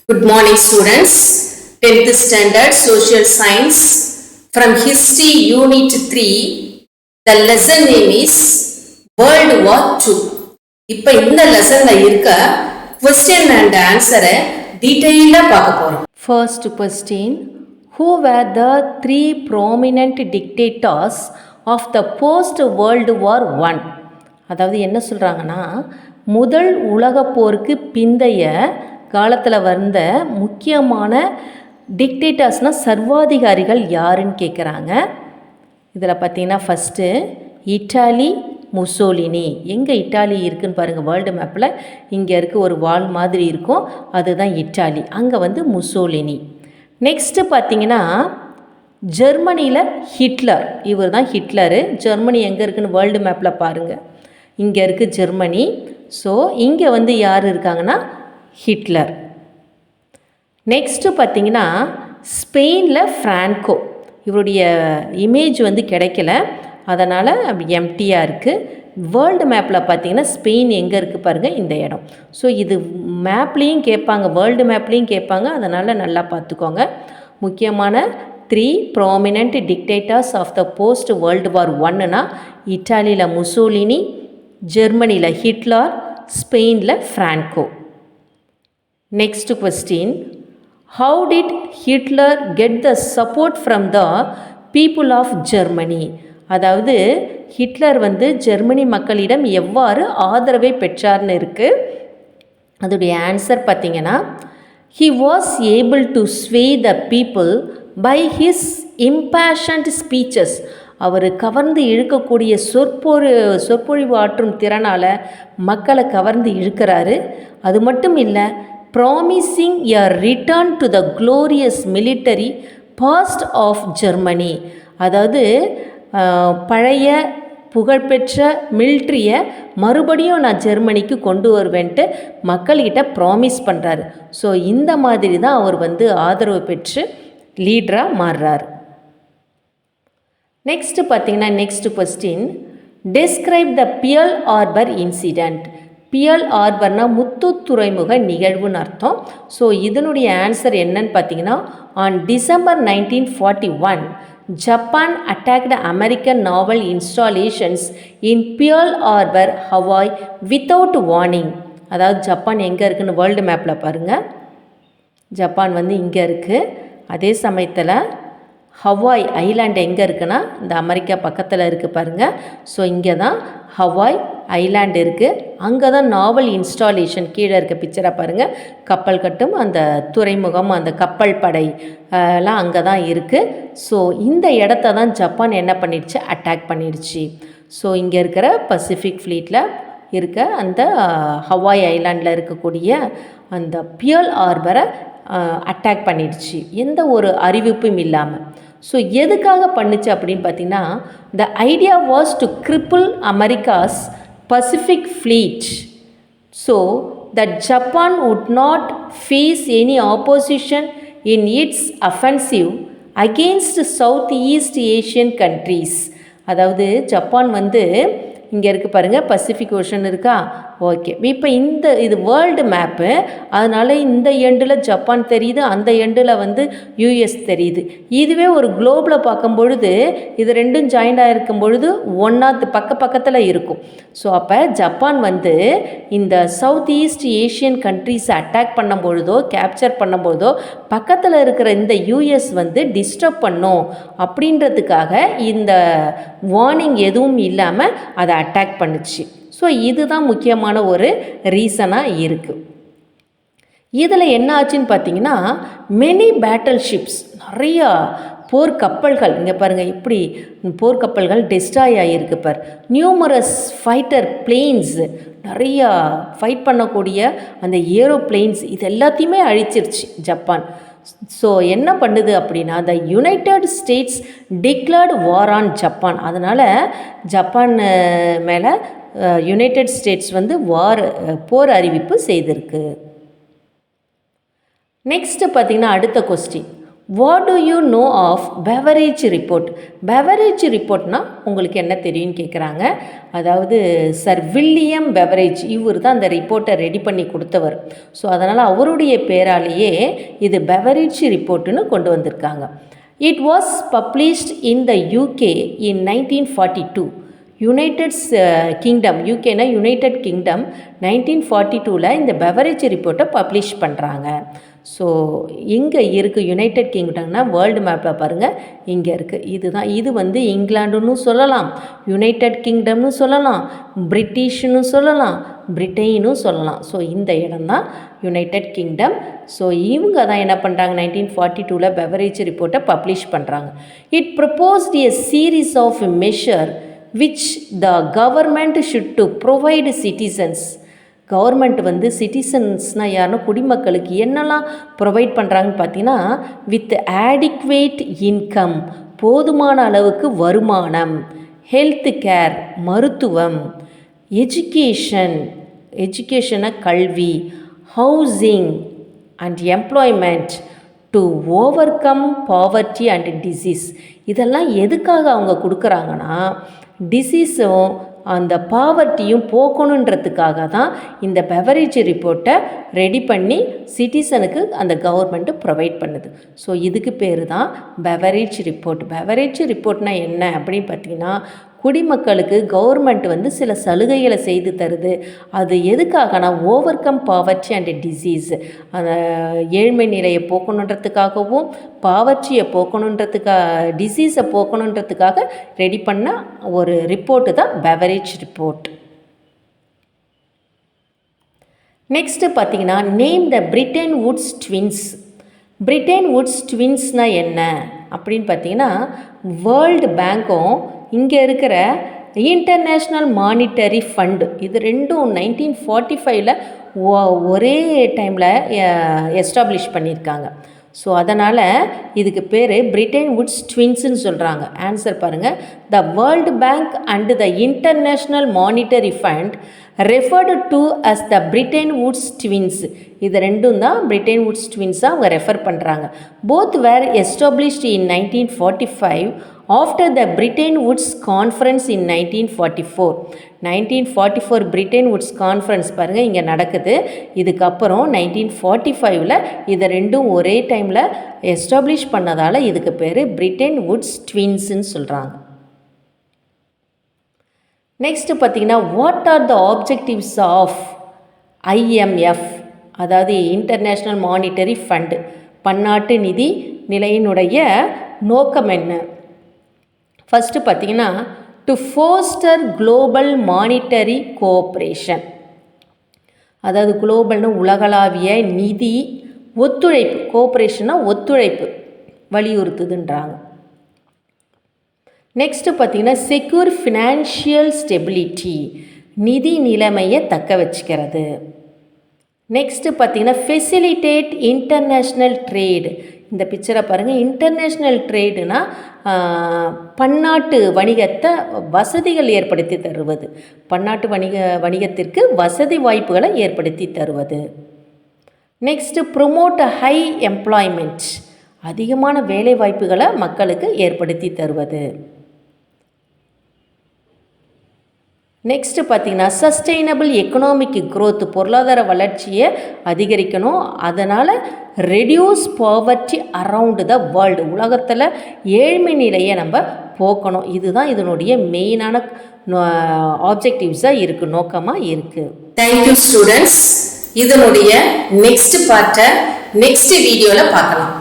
Good morning students. 10th standard social science from history unit 3. The lesson name is World War II. இப்போ இந்த லெசன்ல இருக்க question and answer டீடைலா பார்க்க போறோம். First question, who were the three prominent dictators of the post World War I? அதாவது என்ன சொல்றாங்கன்னா முதல் உலகப் போருக்கு பிந்தைய காலத்தில் வந்த முக்கியமான டிக்டேட்டர்ஸ்னால் சர்வாதிகாரிகள் யாருன்னு கேட்குறாங்க. இதில் பார்த்தீங்கன்னா ஃபஸ்ட்டு இட்டாலி முசோலினி. எங்கே இட்டாலி இருக்குதுன்னு பாருங்கள், வேர்ல்டு மேப்பில் இங்கே இருக்குது, ஒரு வால் மாதிரி இருக்கும், அதுதான் இட்டாலி. அங்கே வந்து முசோலினி. நெக்ஸ்ட்டு பார்த்தீங்கன்னா ஜெர்மனியில் ஹிட்லர். இவர் தான் ஹிட்லரு. ஜெர்மனி எங்கே இருக்குதுன்னு வேர்ல்டு மேப்பில் பாருங்கள், இங்கே இருக்குது ஜெர்மனி. ஸோ இங்கே வந்து யார் இருக்காங்கன்னா ஹிட்லர். நெக்ஸ்ட்டு பார்த்திங்கன்னா ஸ்பெயினில் ஃப்ரான்கோ. இவருடைய இமேஜ் வந்து கிடைக்கல, அதனால் எம்டியாக இருக்குது. வேர்ல்டு மேப்பில் பார்த்திங்கன்னா ஸ்பெயின் எங்கே இருக்குது பாருங்கள், இந்த இடம். ஸோ இது மேப்லேயும் கேட்பாங்க, வேர்ல்டு மேப்லேயும் கேட்பாங்க, அதனால் நல்லா பார்த்துக்கோங்க. முக்கியமான 3 prominent dictators of the post world war ஒன்னுனா இட்டாலியில் முசோலினி, ஜெர்மனியில் ஹிட்லர், ஸ்பெயினில் Franco. Next question, how did Hitler get the support from the people of Germany? அதாவது ஹிட்லர் வந்து ஜெர்மனி மக்களிடம் எவ்வாறு ஆதரவை பெற்றார்னு இருக்குது. அதோடைய ஆன்சர் பார்த்திங்கன்னா he was able to sway the people by his impassioned speeches. அவர் கவர்ந்து இழுக்கக்கூடிய சொற்பொழிவு ஆற்றும் திறனால் மக்களை கவர்ந்து இழுக்கிறாரு. அது மட்டும் இல்லை, promising a return to the glorious military past of Germany. அதாவது பழைய புகழ்பெற்ற மிலிட்ரியை மறுபடியும் நான் ஜெர்மனிக்கு கொண்டு வருவேன்ட்டு மக்கள்கிட்ட ப்ராமிஸ் பண்ணுறாரு. ஸோ இந்த மாதிரி தான் அவர் வந்து ஆதரவு பெற்று லீடராக மாறுறார். நெக்ஸ்ட்டு பார்த்தீங்கன்னா next question, describe the Pearl Harbor incident. Pearl ஹார்பர்னால் முத்து துறைமுக நிகழ்வுன்னு அர்த்தம். ஸோ இதனுடைய ஆன்சர் என்னன்னு பார்த்தீங்கன்னா, on December 1941 Japan attacked American naval installations in Pearl Harbor Hawaii without warning. அதாவது ஜப்பான் எங்கே இருக்குதுன்னு வேர்ல்டு மேப்பில் பாருங்கள், ஜப்பான் வந்து இங்கே இருக்குது. அதே சமயத்தில் ஹவாய் ஐலாண்டு எங்கே இருக்குன்னா இந்த அமெரிக்கா பக்கத்தில் இருக்குது பாருங்கள். ஸோ இங்கே தான் ஹவாய் ஐலாண்டு இருக்குது. அங்கே தான் நாவல் இன்ஸ்டாலேஷன், கீழே இருக்க பிக்சரை பாருங்கள், கப்பல் கட்டும் அந்த துறைமுகம், அந்த கப்பல் படை எல்லாம் அங்கே தான் இருக்குது. ஸோ இந்த இடத்த தான் ஜப்பான் என்ன பண்ணிடுச்சு, அட்டாக் பண்ணிடுச்சு. ஸோ இங்கே இருக்கிற பசிபிக் ஃப்ளீட்டில் இருக்க அந்த ஹவாய் ஐலாண்டில் இருக்கக்கூடிய அந்த பியர்ல் ஹார்பரை அட்டாக் பண்ணிடுச்சு, எந்த ஒரு அறிவிப்பும் இல்லாமல். ஸோ எதுக்காக பண்ணுச்சு அப்படின்னு பார்த்தீங்கன்னா, the idea was to cripple America's Pacific fleet so that Japan would not face any opposition in its offensive against South East Asian countries. அதாவது ஜப்பான் வந்து இங்கே இருக்குது பாருங்கள், பசிபிக் ஓஷன் இருக்கா. ஓகே, இப்போ இது வேர்ல்டு மேப்பு, அதனால் இந்த எண்டில் ஜப்பான் தெரியுது, அந்த எண்டில் வந்து யூஎஸ் தெரியுது. இதுவே ஒரு குளோபில் பார்க்கும் பொழுது இது ரெண்டும் ஜாயிண்டாக இருக்கும் பொழுது ஒன்றாவது பக்கத்தில் இருக்கும். ஸோ அப்போ ஜப்பான் வந்து இந்த சவுத் ஈஸ்ட் ஏஷியன் கண்ட்ரீஸை அட்டாக் பண்ணும் பொழுதோ கேப்சர் பண்ணும் பொழுதோ பக்கத்தில் இருக்கிற இந்த யூஎஸ் வந்து டிஸ்டர்ப் பண்ணும் அப்படின்றதுக்காக இந்த வார்னிங் எதுவும் இல்லாமல் அதை அட்டாக் பண்ணுச்சு. ஸோ இதுதான் முக்கியமான ஒரு ரீசனாக இருக்குது. இதில் என்ன ஆச்சுன்னு பார்த்தீங்கன்னா, மெனி பேட்டில் ஷிப்ஸ், நிறையா போர்க்கப்பல்கள், இங்கே பாருங்கள் இப்படி போர்க்கப்பல்கள் டெஸ்ட்ராய் ஆகியிருக்கு பார். நியூமரஸ் ஃபைட்டர் பிளேன்ஸ், நிறையா ஃபைட் பண்ணக்கூடிய அந்த ஏரோப்ளேன்ஸ், இது எல்லாத்தையுமே அழிச்சிருச்சு ஜப்பான். ஸோ என்ன பண்ணுது அப்படின்னா, the United States declared war on Japan. அதனால் ஜப்பான் மேலே யுனைடெட் ஸ்டேட்ஸ் வந்து போர் அறிவிப்பு செய்திருக்கு. நெக்ஸ்ட்டு பார்த்திங்கன்னா அடுத்த question, what do you know of Beveridge report? Beveridge ரிப்போர்ட்னா உங்களுக்கு என்ன தெரியும்னு கேட்குறாங்க. அதாவது சர் வில்லியம் பெவரேஜ் இவர் தான் அந்த ரிப்போர்ட்டை ரெடி பண்ணி கொடுத்தவர். ஸோ அதனால் அவருடைய பேராலேயே இது பெவரேஜ் ரிப்போர்ட்டுன்னு கொண்டு வந்திருக்காங்க. It was published in the UK in 1942. United Kingdom, யூகேனா யுனைடெட் கிங்டம் 1942 இந்த பெவரேஜ் ரிப்போர்ட்டை பப்ளிஷ் பண்ணுறாங்க. ஸோ இங்கே இருக்குது யுனைடெட் கிங்டம்னா வேர்ல்டு மேப்பில் பாருங்கள் இங்கே இருக்குது. இதுதான் இது வந்து இங்கிலாண்டுன்னு சொல்லலாம், யுனைடெட் கிங்டம்னு சொல்லலாம், பிரிட்டிஷ்னு சொல்லலாம், பிரிட்டனும் சொல்லலாம். ஸோ இந்த இடம் தான் யுனைடெட் கிங்டம். ஸோ இவங்க தான் என்ன பண்ணுறாங்க, 1942 பெவரேஜ் ரிப்போர்ட்டை பப்ளிஷ் பண்ணுறாங்க. It proposed a series of measure which the government should to provide citizens. Government வந்து சிட்டிசன்ஸ்னால் யாருன்னா குடிமக்களுக்கு என்னெல்லாம் ப்ரொவைட் பண்ணுறாங்கன்னு பார்த்தீங்கன்னா, வித் ஆடிக்வேட் இன்கம், போதுமான அளவுக்கு வருமானம், ஹெல்த் கேர் மருத்துவம், எஜுகேஷனை கல்வி, housing and employment, to over come poverty and disease. இதெல்லாம் எதுக்காக அவங்க கொடுக்குறாங்கன்னா, டிசீஸும் அந்த பாவர்ட்டியும் போக்கணுன்றதுக்காக தான் இந்த பெவரேஜ் ரிப்போர்ட்டை ரெடி பண்ணி சிட்டிசனுக்கு அந்த கவர்மெண்ட்டு ப்ரொவைட் பண்ணுது. ஸோ இதுக்கு பேர் தான் பெவரேஜ் ரிப்போர்ட். பெவரேஜ் ரிப்போர்ட்னால் என்ன அப்படின்னு பார்த்தீங்கன்னா, குடிமக்களுக்கு கவர்மெண்ட் வந்து சில சலுகைகளை செய்து தருது. அது எதுக்காகனா over come poverty and disease, அந்த ஏழ்மை நிலையை போக்கணுன்றதுக்காகவும் பாவர்ச்சியை போக்கணுன்றதுக்காக டிசீஸை போக்கணுன்றதுக்காக ரெடி பண்ண ஒரு ரிப்போர்ட்டு தான் பெவரேஜ் ரிப்போர்ட். நெக்ஸ்ட்டு பார்த்தீங்கன்னா, name the Bretton Woods twins. Bretton Woods ட்வின்ஸ்னால் என்ன அப்படின்னு பார்த்தீங்கன்னா, வேர்ல்டு பேங்க்கும் இங்கே இருக்கிற இன்டர்நேஷ்னல் மானிட்டரி ஃபண்டு இது ரெண்டும் 1945 ஒரே டைமில் எஸ்டாப்ளிஷ் பண்ணியிருக்காங்க. ஸோ அதனால் இதுக்கு பேர் பிரிட்டன் வுட்ஸ் ட்வின்ஸுன்னு சொல்கிறாங்க. ஆன்சர் பாருங்கள், the world bank and the international monetary fund referred to us the Bretton Woods twins. இது ரெண்டும் தான் பிரிட்டன் வுட்ஸ் ட்வின்ஸாக அவங்க ரெஃபர் பண்ணுறாங்க. Both were established in 1945 after the Bretton Woods conference in 1944. 1944 Britain Woods conference பாருங்கள் இங்கே நடக்குது. இதுக்கப்புறம் 1945 இதை ரெண்டும் ஒரே டைமில் எஸ்டாப்ளிஷ் பண்ணதால் இதுக்கு பேர் பிரிட்டன் வுட்ஸ் ட்வின்ஸுன்னு சொல்கிறாங்க. நெக்ஸ்ட்டு பார்த்திங்கன்னா, what are the objectives of IMF, அதாவது இன்டர்நேஷ்னல் மானிட்டரி ஃபண்டு, பன்னாட்டு நிதி நிலையினுடைய நோக்கம் என்ன? ஃபஸ்ட்டு பார்த்திங்கன்னா, to foster global monetary cooperation, அதாவது குளோபல்னு உலகளாவிய நிதி ஒத்துழைப்பு, கோஆப்ரேஷன்னா ஒத்துழைப்பு வலியுறுத்துதுன்றாங்க. நெக்ஸ்ட்டு பார்த்திங்கன்னா, செக்யூர் ஃபினான்ஷியல் ஸ்டெபிலிட்டி, நிதி நிலைமையை தக்க வச்சுக்கிறது. நெக்ஸ்ட்டு பார்த்திங்கன்னா, ஃபெசிலிட்டேட் இன்டர்நேஷ்னல் ட்ரேடு. இந்த பிக்சரை பாருங்கள், இன்டர்நேஷ்னல் ட்ரேடுனா பன்னாட்டு வணிகத்தை வசதிகள் ஏற்படுத்தி தருவது, பன்னாட்டு வணிகத்திற்கு வசதி வாய்ப்புகளை ஏற்படுத்தி தருவது. நெக்ஸ்ட்டு ப்ரொமோட் ஹை எம்ப்ளாய்மெண்ட், அதிகமான வேலை வாய்ப்புகளை மக்களுக்கு ஏற்படுத்தி தருவது. நெக்ஸ்ட்டு பார்த்திங்கன்னா, சஸ்டெயினபிள் எக்கனாமிக் க்ரோத், பொருளாதார வளர்ச்சியை அதிகரிக்கணும். அதனால் reduce poverty around the world, உலகத்தில் ஏழ்மை நிலையை நம்ம போக்கணும். இதுதான் இதனுடைய மெயினான ஆப்ஜெக்டிவ்ஸாக இருக்குது, நோக்கமாக இருக்குது. Thank you students. இதனுடைய நெக்ஸ்ட் பார்ட்டை நெக்ஸ்ட் வீடியோவில் பார்க்கலாம்.